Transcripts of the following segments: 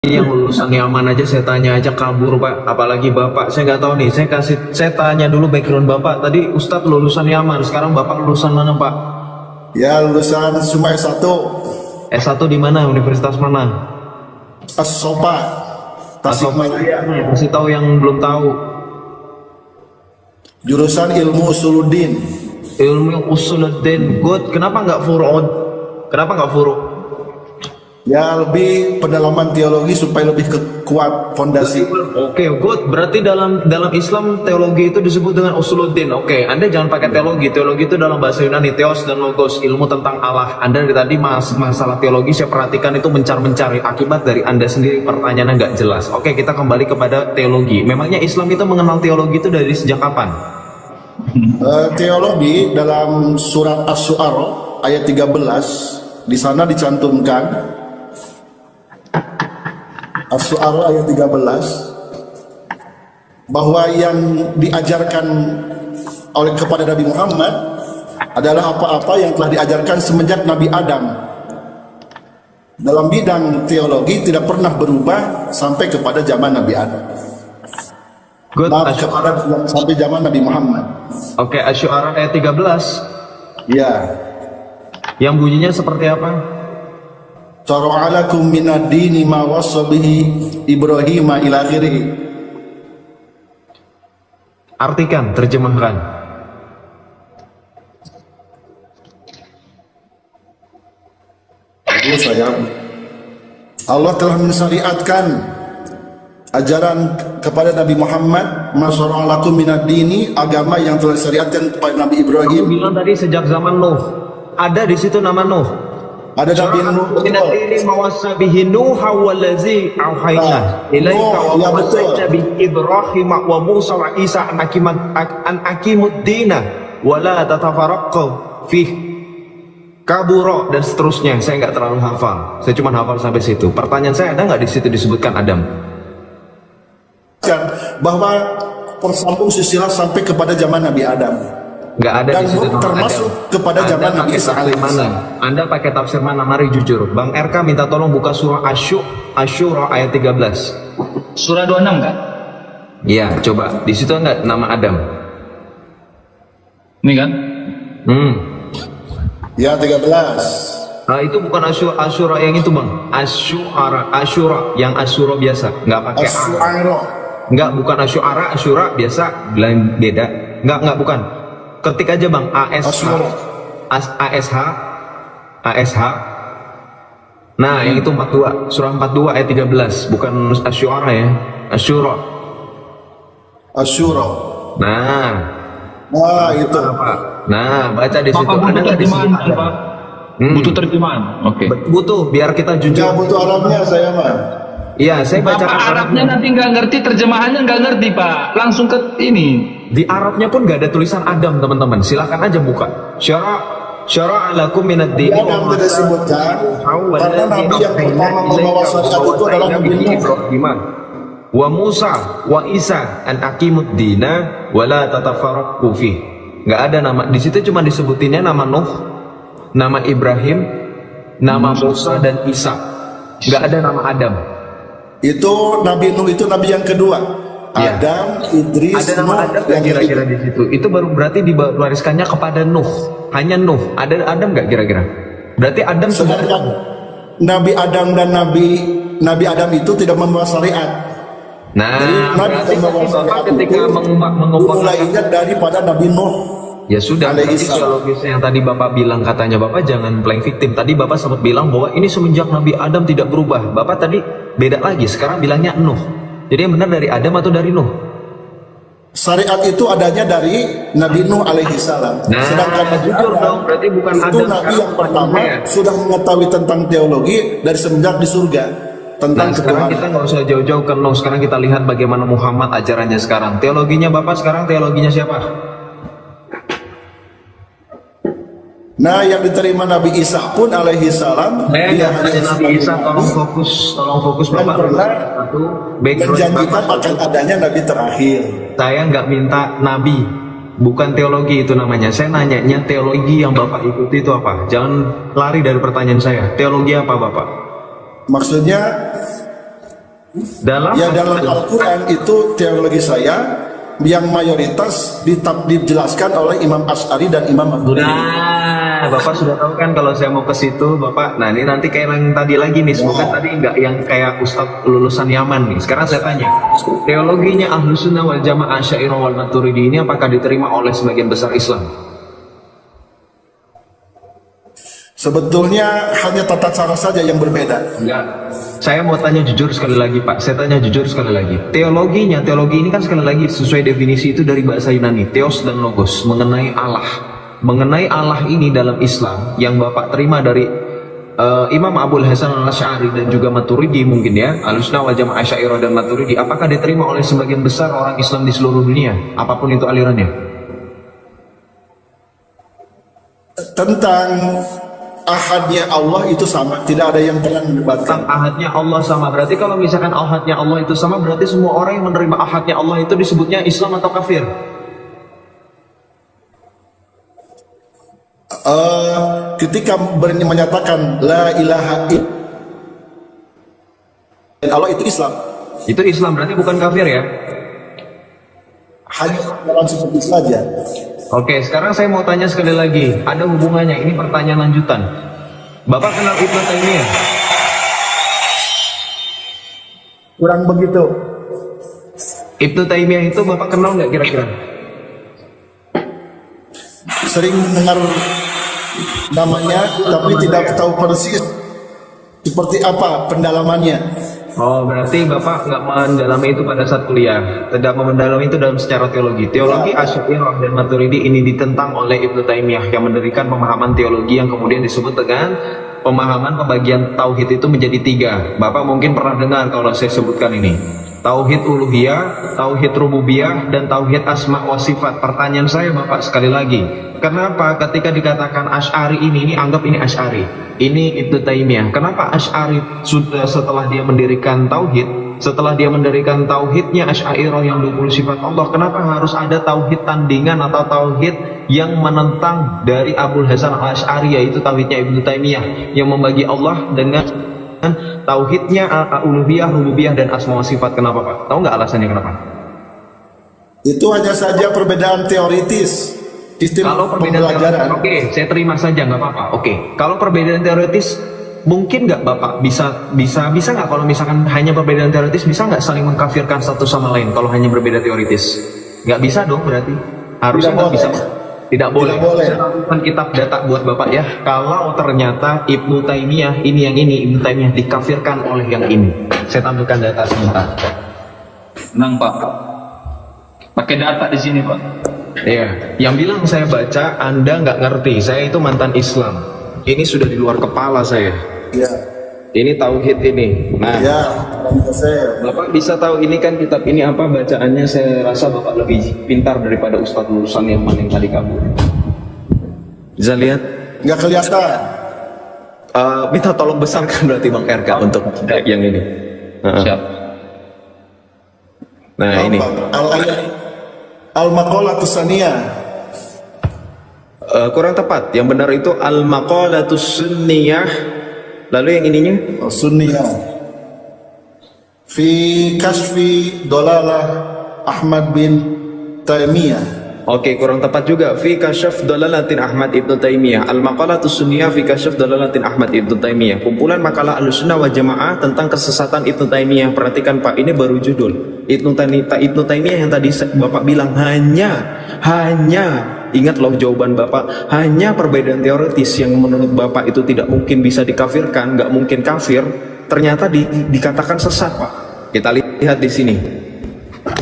yang lulusan Yaman aja saya tanya aja kabur Pak, apalagi Bapak. Saya nggak tahu nih, saya tanya dulu background Bapak. Tadi Ustadz lulusan Yaman, sekarang Bapak lulusan mana Pak? Ya, lulusan cuma S1. S1 di mana? Universitas mana? As-Sopa, Tasikmalaya. Kasih tahu yang belum tahu. Jurusan Ilmu Usuluddin. Ilmu Usuluddin. Good. Kenapa nggak furu'ud? Kenapa nggak furu'? Ya, lebih pendalaman teologi supaya lebih kuat fondasi. Oke, good. Berarti dalam Islam teologi itu disebut dengan usuluddin. Oke, Anda jangan pakai teologi. Teologi itu dalam bahasa Yunani theos dan logos, ilmu tentang Allah. Anda dari tadi masalah teologi saya perhatikan itu mencari akibat dari Anda sendiri, pertanyaannya nggak jelas. Oke, kita kembali kepada teologi. Memangnya Islam itu mengenal teologi itu dari sejak kapan? Teologi dalam surat Asy-Syu'ara ayat 13 di sana dicantumkan Asy-Syu'ara ayat 13 bahwa yang diajarkan kepada Nabi Muhammad adalah apa-apa yang telah diajarkan semenjak Nabi Adam. Dalam bidang teologi tidak pernah berubah sampai kepada zaman Nabi Adam. Good. Sampai zaman Nabi Muhammad. Oke, Asy-Syu'ara ayat 13. Ya. Yang bunyinya seperti apa? Syara'alakum minad dini ma wassa bihi Ibrahim ila akhirih. Artikan, terjemahkan. Allah telah mensyariatkan ajaran kepada Nabi Muhammad, masyara'alakum minad dini, agama yang telah disyariatkan kepada Nabi Ibrahim. Kamu bilang tadi sejak zaman Nuh. Ada di situ nama Nuh. Ada Nabi Nuh. Ini mawassa bihi Nuh wallazi auhayna ilaika wa wasaita bi Ibrahim wa Musa wa Isa an aqimud dina wa la tatafarraqu fi kabura dan seterusnya. Saya nggak terlalu hafal. Saya cuma hafal sampai situ. Pertanyaan saya, ada nggak di situ disebutkan Adam? Bahwa persambung silsilah sampai kepada zaman Nabi Adam. Nggak ada dan di situ termasuk Adam. Kepada zaman Nabi Isa alaihissalam. Anda pakai tafsir mana? Mari jujur. Bang RK minta tolong buka surah Asy-Syu'ara ayat 13. Surah 26 kan? Iya, coba. Di situ enggak nama Adam? Ini kan? Ya, 13. Nah, itu bukan Asy-Syu'ara yang itu, Bang. Asy-Syu'ara yang Asy-Syu'ara biasa, enggak pakai Asy-Syu'ara. Enggak, bukan Asy-Syu'ara biasa, bilang beda. Enggak, bukan. Ketik aja Bang, ASH. Nah, yang itu 42, surah 42 ayat 13, bukan Asy-Syu'ara ya, Asy-Syu'ara. Asy-Syu'ara. Nah, itu. Apa? Nah, baca di situ. Ada nggak di situ? Pak? Butuh terjemahan. Oke. Butuh, biar kita jujur. Nggak butuh Arabnya saya mah. Iya, saya baca Arabnya nanti nggak ngerti, terjemahannya nggak ngerti Pak. Langsung ke ini. Di Arabnya pun nggak ada tulisan Adam, teman-teman. Silakan aja buka. Syara' lakum minad dini. Yang tidak disebutkan karena Nabi yang pertama membawa syariat itu adalah Nabi Ibrahim wa Musa wa Isa an aqimud dina wa la tatafarraqu fi. Nggak ada nama. Di situ cuma disebutinnya nama Nuh, nama Ibrahim, nama Musa dan Isa. Nggak ada nama Adam. Itu Nabi Nuh itu nabi yang kedua. Ya. Adam, Idris, ada nama Adam nggak kira-kira di situ? Itu baru berarti diwariskannya kepada Nuh. Hanya Nuh. Ada Adam nggak kira-kira? Berarti Adam sedangkan Nabi Adam dan Nabi Adam itu tidak membawa syariat. Nah, jadi Nabi membawa syariat ketika mengubah mulainya daripada Nabi Nuh. Ya sudah, berarti teologisnya yang tadi Bapak bilang, katanya Bapak jangan playing victim. Tadi Bapak sempat bilang bahwa ini semenjak Nabi Adam tidak berubah. Bapak tadi beda lagi, sekarang bilangnya Nuh. Jadi yang benar dari Adam atau dari Nuh? Syariat itu adanya dari Nabi Nuh alaihissalam. Nah, sedangkan jujur dong, berarti bukan itu Adam Nabi yang pertama sudah mengetahui tentang teologi dari semenjak di surga. Tentang sekarang kita nggak usah jauh-jauh ke Nuh. Sekarang kita lihat bagaimana Muhammad ajarannya sekarang. Teologinya Bapak sekarang teologinya siapa? Nah, yang diterima Nabi Isa pun alaihissalam, dia hanya Nabi Isa. Tolong fokus Bapak. Menjanjikan akan adanya Nabi terakhir. Saya nggak minta Nabi, bukan teologi itu namanya. Saya nanyanya teologi yang Bapak ikuti itu apa? Jangan lari dari pertanyaan saya. Teologi apa Bapak? Maksudnya Dalam Ya dalam Al-Quran itu teologi saya yang mayoritas dijelaskan oleh Imam Asy'ari dan Imam Maturidi. Nah, Bapak sudah tahu kan kalau saya mau ke situ, Bapak. Nah, ini nanti kayak yang tadi lagi nih, semoga tadi enggak yang kayak Ustadz lulusan Yaman nih. Sekarang saya tanya, teologinya Ahlus Sunnah wal Jamaah Asy'ariyah wal Maturidi ini apakah diterima oleh sebagian besar Islam? Sebetulnya hanya tata cara saja yang berbeda. Enggak. Saya mau tanya jujur sekali lagi, Pak. Saya tanya jujur sekali lagi. Teologi ini kan sekali lagi sesuai definisi itu dari bahasa Yunani, theos dan logos, mengenai Allah. Mengenai Allah ini dalam Islam yang Bapak terima dari Imam Abul Hasan Al-Asy'ari dan juga Maturidi mungkin ya, Ahlussunnah wal Jamaah Asy'ariyah dan Maturidi, apakah diterima oleh sebagian besar orang Islam di seluruh dunia, apapun itu alirannya? Tentang ahadnya Allah itu sama, tidak ada yang pernah mendebatkan. Tentang ahadnya Allah sama, berarti kalau misalkan ahadnya Allah itu sama, berarti semua orang yang menerima ahadnya Allah itu disebutnya Islam atau kafir? Ketika berani menyatakan la ilaha illallah Allah itu Islam. Itu Islam, berarti bukan kafir ya? Hanya dalam seperti itu saja. Oke, sekarang saya mau tanya sekali lagi. Ada hubungannya, ini pertanyaan lanjutan. Bapak kenal Ibnu Taimiyah? Kurang begitu. Ibnu Taimiyah itu Bapak kenal nggak kira-kira? Sering mendengar namanya, tapi tidak tahu persis seperti apa pendalamannya. Oh, berarti Bapak nggak mendalami itu pada saat kuliah. Tidak mendalami itu dalam secara teologi. Teologi Asy'ariyah dan Maturidi ini ditentang oleh Ibnu Taimiyah yang mendirikan pemahaman teologi yang kemudian disebut dengan pemahaman pembagian tauhid itu menjadi 3. Bapak mungkin pernah dengar kalau saya sebutkan ini. Tauhid uluhiyah, tauhid rububiyah, dan tauhid asma wa sifat. Pertanyaan saya Bapak sekali lagi, kenapa ketika dikatakan Asy'ari ini anggap ini Asy'ari, ini Ibnu Taimiyah, kenapa Asy'ari sudah setelah dia mendirikan tauhid, setelah dia mendirikan tauhidnya Asy'ariyah yang 20 sifat Allah, kenapa harus ada tauhid tandingan atau tauhid yang menentang dari Abul Hasan Al-Asy'ari, yaitu tauhidnya Ibnu Taimiyah yang membagi Allah dengan tauhidnya uluhiyah, rububiyah, dan asma wa sifat? Kenapa Pak? Tahu nggak alasannya kenapa? Itu hanya saja perbedaan teoritis. Sistem Kalau perbedaan pembelajaran. teoritis, oke, saya terima saja, nggak apa-apa. Oke, kalau perbedaan teoritis, mungkin nggak Bapak bisa nggak kalau misalkan hanya perbedaan teoritis, bisa nggak saling mengkafirkan satu sama lain kalau hanya berbeda teoritis? Nggak bisa dong berarti. Harusnya nggak bisa. Tidak boleh. Saya lakukan kitab data buat Bapak ya. Kalau ternyata Ibnu Taimiyah ini yang ini, Ibnu Taimiyah dikafirkan oleh yang ini. Saya tampilkan data sebentar. Tenang Pak. Pakai data di sini Pak. Iya, yang bilang saya baca, Anda nggak ngerti. Saya itu mantan Islam. Ini sudah di luar kepala saya. Ya. Ini tauhid ini. Nah, Ya, saya. Bapak bisa tahu ini kan kitab ini apa bacaannya? Saya rasa Bapak lebih pintar daripada Ustadz lulusan yang mana yang tadi kabur. Bisa lihat? Nggak kelihatan. Minta tolong besarkan berarti Bang RK untuk yang ini. Siap. Nah ini. Al-Maqalatus Saniyah. Kurang tepat. Yang benar itu Al-Maqalatus Sunniyah. Lalu yang ininya? Sunniyah. Fi Kashfi Dolalah Ahmad bin Taimiyah. Oke, kurang tepat juga. Fi Kasyaf Dalalatin Ahmad Ibnu Taimiyah. Al-Maqalatus Sunniyah fi Kasyaf Dalalatin Ahmad Ibnu Taimiyah. Kumpulan makalah Ahlussunnah wal Jamaah tentang kesesatan Ibnu Taimiyah. Perhatikan Pak, ini baru judul. Ibnu Taimiyah yang tadi Bapak bilang hanya ingat loh jawaban Bapak, hanya perbedaan teoritis yang menurut Bapak itu tidak mungkin bisa dikafirkan, nggak mungkin kafir, ternyata dikatakan sesat Pak. Kita lihat di sini.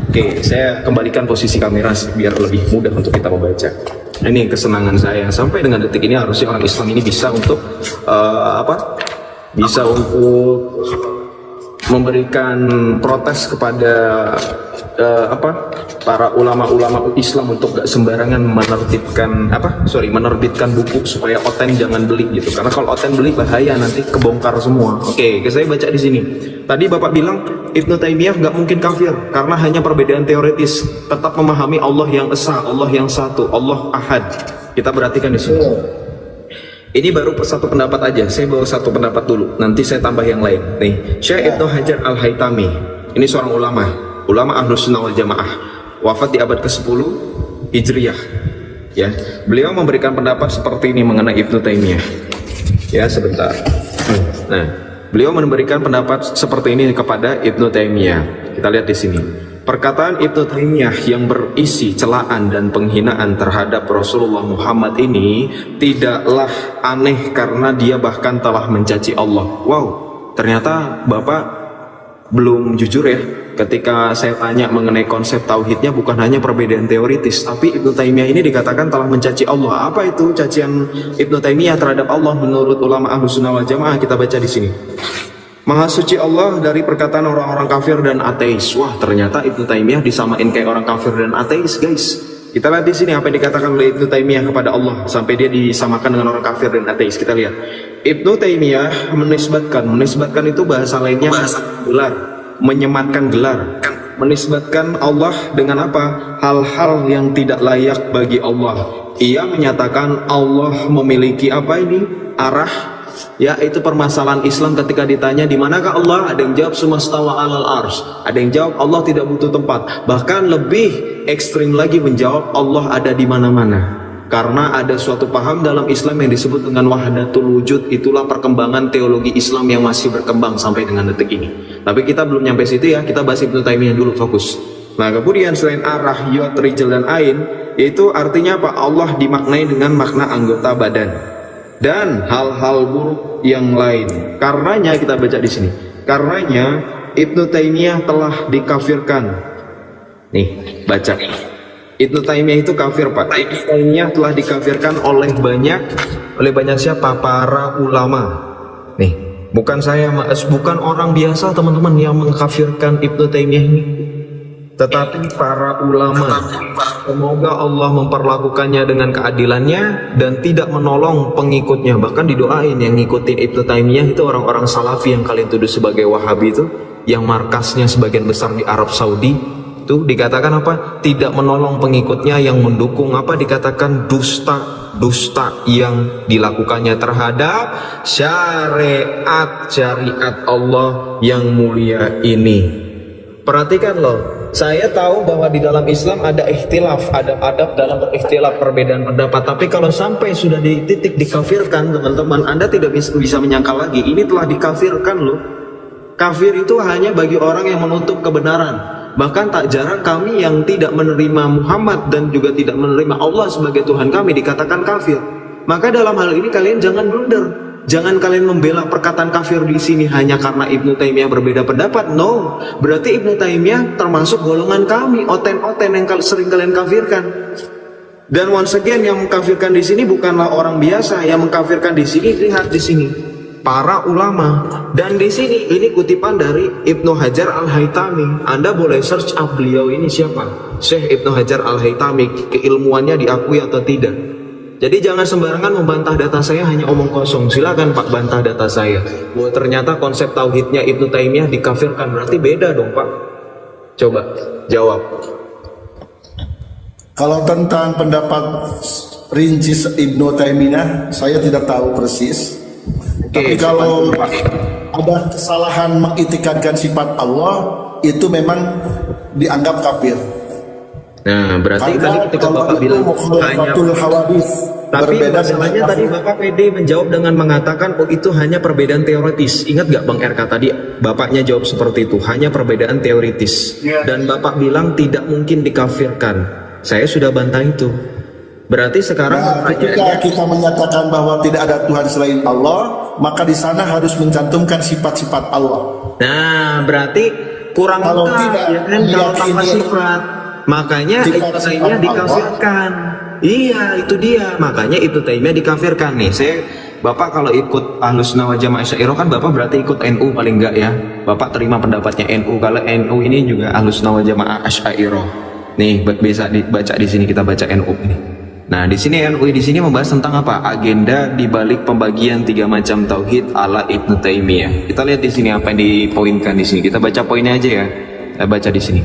Oke, saya kembalikan posisi kamera biar lebih mudah untuk kita membaca. Ini kesenangan saya sampai dengan detik ini harusnya orang Islam ini bisa untuk bisa untuk memberikan protes kepada para ulama-ulama Islam untuk gak sembarangan menerbitkan buku supaya oten jangan beli gitu, karena kalau oten beli bahaya nanti kebongkar semua. Oke, saya baca di sini. Tadi Bapak bilang Ibnu Taimiyah gak mungkin kafir karena hanya perbedaan teoritis, tetap memahami Allah yang esa, Allah yang satu, Allah ahad. Kita perhatikan di sini. Ini baru satu pendapat aja, saya bawa satu pendapat dulu, nanti saya tambah yang lain. Nih, Syekh Ibnu Hajar Al-Haytami, ini seorang ulama Ahlus Sunnah wal Jamaah, wafat di abad ke-10 Hijriyah. Ya, beliau memberikan pendapat seperti ini mengenai Ibnu Taimiyah. Ya, sebentar. Nah, beliau memberikan pendapat seperti ini kepada Ibnu Taimiyah. Kita lihat di sini. Perkataan Ibnu Taimiyah yang berisi celaan dan penghinaan terhadap Rasulullah Muhammad ini tidaklah aneh karena dia bahkan telah mencaci Allah. Wow, ternyata Bapak belum jujur ya. Ketika saya tanya mengenai konsep tauhidnya, bukan hanya perbedaan teoritis, tapi Ibnu Taimiyah ini dikatakan telah mencaci Allah. Apa itu cacian Ibnu Taimiyah terhadap Allah menurut ulama Ahlus Sunnah wal Jamaah? Kita baca di sini. Maha suci Allah dari perkataan orang-orang kafir dan ateis. Wah, ternyata Ibnu Taimiyah disamain kayak orang kafir dan ateis, guys. Kita lihat di sini apa yang dikatakan oleh Ibnu Taimiyah kepada Allah sampai dia disamakan dengan orang kafir dan ateis. Kita lihat. Ibnu Taimiyah menisbatkan itu bahasa lainnya gelar, menyematkan gelar, menisbatkan Allah dengan apa? Hal-hal yang tidak layak bagi Allah. Ia menyatakan Allah memiliki apa ini? Arah. Ya, itu permasalahan Islam ketika ditanya di manakah Allah, ada yang jawab sumastawa alal ars, ada yang jawab Allah tidak butuh tempat, bahkan lebih ekstrim lagi menjawab Allah ada di mana-mana. Karena ada suatu paham dalam Islam yang disebut dengan wahdatul wujud. Itulah perkembangan teologi Islam yang masih berkembang sampai dengan detik ini. Tapi kita belum nyampe situ ya, kita bahas Ibnu Taimiyah dulu, fokus. Nah, kemudian selain arah, yod, rijal, dan ain, itu artinya apa? Allah dimaknai dengan makna anggota badan dan hal-hal buruk yang lain. Karenanya kita baca di sini. Karenanya Ibnu Taimiyah telah dikafirkan. Nih, baca. Ibnu Taimiyah itu kafir, Pak. Ibnu Taimiyah telah dikafirkan oleh banyak siapa? Para ulama. Nih, bukan saya, bukan orang biasa teman-teman yang mengkafirkan Ibnu Taimiyah ini, tetapi para ulama. Semoga Allah memperlakukannya dengan keadilannya dan tidak menolong pengikutnya. Bahkan didoain yang ngikutin Ibnu Taimiyah itu orang-orang salafi yang kalian tuduh sebagai Wahabi itu, yang markasnya sebagian besar di Arab Saudi. Itu dikatakan apa? Tidak menolong pengikutnya, yang mendukung apa? Dikatakan dusta yang dilakukannya terhadap syariat Allah yang mulia ini. Perhatikan loh, saya tahu bahwa di dalam Islam ada ikhtilaf, adab-adab dalam berikhtilaf, perbedaan pendapat. Tapi kalau sampai sudah di titik dikafirkan, teman-teman, Anda tidak bisa menyangkal lagi. Ini telah dikafirkan loh. Kafir itu hanya bagi orang yang menutup kebenaran. Bahkan tak jarang kami yang tidak menerima Muhammad dan juga tidak menerima Allah sebagai Tuhan kami dikatakan kafir. Maka dalam hal ini kalian jangan blunder. Jangan kalian membela perkataan kafir di sini hanya karena Ibnu Taimiyah berbeda pendapat. No, berarti Ibnu Taimiyah termasuk golongan kami, oten-oten yang sering kalian kafirkan. Dan once again, yang mengkafirkan di sini bukanlah orang biasa. Yang mengkafirkan di sini, lihat di sini, para ulama. Dan di sini ini kutipan dari Ibnu Hajar Al-Haytami. Anda boleh search up beliau ini siapa, Syekh Ibnu Hajar Al-Haytami, keilmuannya diakui atau tidak. Jadi jangan sembarangan membantah data saya hanya omong kosong. Silakan Pak bantah data saya. Bahwa ternyata konsep tauhidnya Ibnu Taimiyah dikafirkan, berarti beda dong Pak. Coba jawab. Kalau tentang pendapat rinci Ibnu Taimiyah, saya tidak tahu persis. Tapi kalau ada kesalahan mengitikadkan sifat Allah, itu memang dianggap kafir. Nah, berarti tadi ketika Bapak bilang hanya tapi masalahnya tadi Bapak PD menjawab dengan mengatakan oh itu hanya perbedaan teoritis. Ingat gak Bang RK tadi Bapaknya jawab seperti itu, hanya perbedaan teoritis. Dan Bapak bilang tidak mungkin dikafirkan. Saya sudah bantah itu. Berarti sekarang ketika kita menyatakan bahwa tidak ada Tuhan selain Allah, maka di sana harus mencantumkan sifat-sifat Allah. Nah, berarti kurang kalau tidak ya kan, kalau tanpa sifat. Makanya Ibnu Taimiyah dikafirkan. Iya, itu dia. Makanya Ibnu Taimiyah dikafirkan nih. Bapak kalau ikut Ahlus Sunnah wal Jamaah Asy'ariyah kan Bapak berarti ikut NU paling enggak ya. Bapak terima pendapatnya NU. Kalau NU ini juga Ahlus Sunnah wal Jamaah Asy'ariyah. Nih, bisa dibaca di sini, kita baca NU ini. Nah, di sini NU di sini membahas tentang apa? Agenda di balik pembagian 3 macam tauhid ala Ibnu Taimiyah. Kita lihat di sini apa yang dipoinkan di sini. Kita baca poinnya aja ya. Kita baca di sini.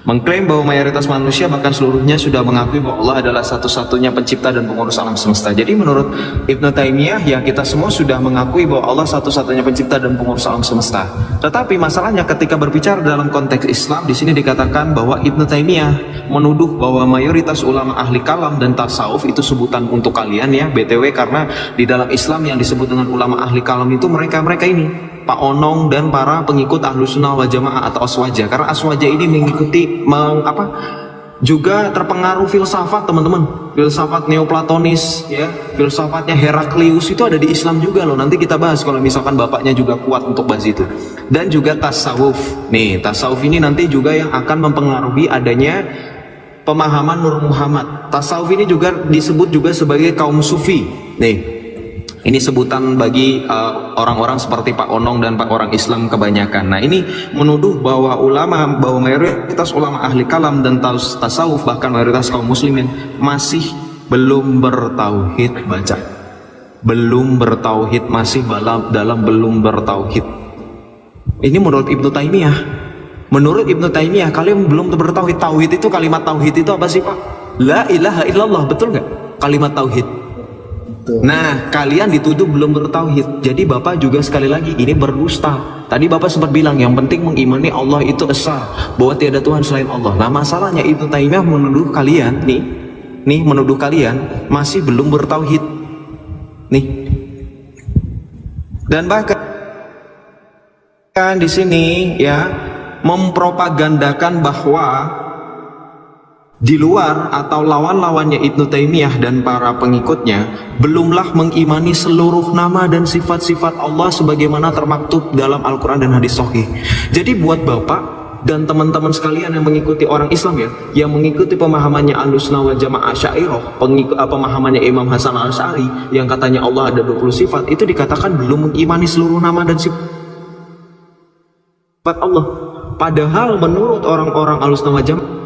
Mengklaim bahwa mayoritas manusia bahkan seluruhnya sudah mengakui bahwa Allah adalah satu-satunya pencipta dan pengurus alam semesta. Jadi menurut Ibnu Taimiyah, ya kita semua sudah mengakui bahwa Allah satu-satunya pencipta dan pengurus alam semesta. Tetapi masalahnya ketika berbicara dalam konteks Islam, di sini dikatakan bahwa Ibnu Taimiyah menuduh bahwa mayoritas ulama ahli kalam dan tasawuf itu sebutan untuk kalian ya, BTW, karena di dalam Islam yang disebut dengan ulama ahli kalam itu mereka ini Pak Onong dan para pengikut Ahlus Sunnah wal Jamaah atau Aswaja. Karena Aswaja ini mengikuti juga terpengaruh filsafat, teman-teman. Filsafat Neoplatonis ya, filsafatnya Heraklius itu ada di Islam juga loh. Nanti kita bahas kalau misalkan bapaknya juga kuat untuk bahas itu. Dan juga tasawuf. Nih, tasawuf ini nanti juga yang akan mempengaruhi adanya pemahaman Nur Muhammad. Tasawuf ini juga disebut juga sebagai kaum sufi. Nih, ini sebutan bagi orang-orang seperti Pak Onong dan Pak orang Islam kebanyakan. Nah, ini menuduh bahwa mayoritas ulama ahli kalam dan tasawuf, bahkan mayoritas kaum muslimin masih belum bertauhid. Baca, belum bertauhid, masih dalam belum bertauhid. Ini menurut Ibnu Taimiyah. Menurut Ibnu Taimiyah, kalian belum bertauhid. Tauhid itu, kalimat tauhid itu apa sih Pak? La ilaha illallah, betul nggak? Kalimat tauhid. Nah, kalian dituduh belum bertauhid. Jadi Bapak juga sekali lagi ini berdusta. Tadi Bapak sempat bilang yang penting mengimani Allah itu esa, bahwa tiada Tuhan selain Allah. Nah, masalahnya Ibnu Taimiyah menuduh kalian nih menuduh kalian masih belum bertauhid. Nih. Dan bahkan di sini ya mempropagandakan bahwa di luar atau lawan-lawannya Ibnu Taimiyah dan para pengikutnya belumlah mengimani seluruh nama dan sifat-sifat Allah sebagaimana termaktub dalam Al-Quran dan hadis sahih. Jadi buat Bapak dan teman-teman sekalian yang mengikuti orang Islam ya, yang mengikuti pemahamannya Ahlussunnah wal Jamaah Asy'ariyah, pemahamannya Imam Hasan Al-Asy'ari yang katanya Allah ada 20 sifat, itu dikatakan belum mengimani seluruh nama dan sifat Allah. Padahal menurut orang-orang Ahlussunnah wal Jamaah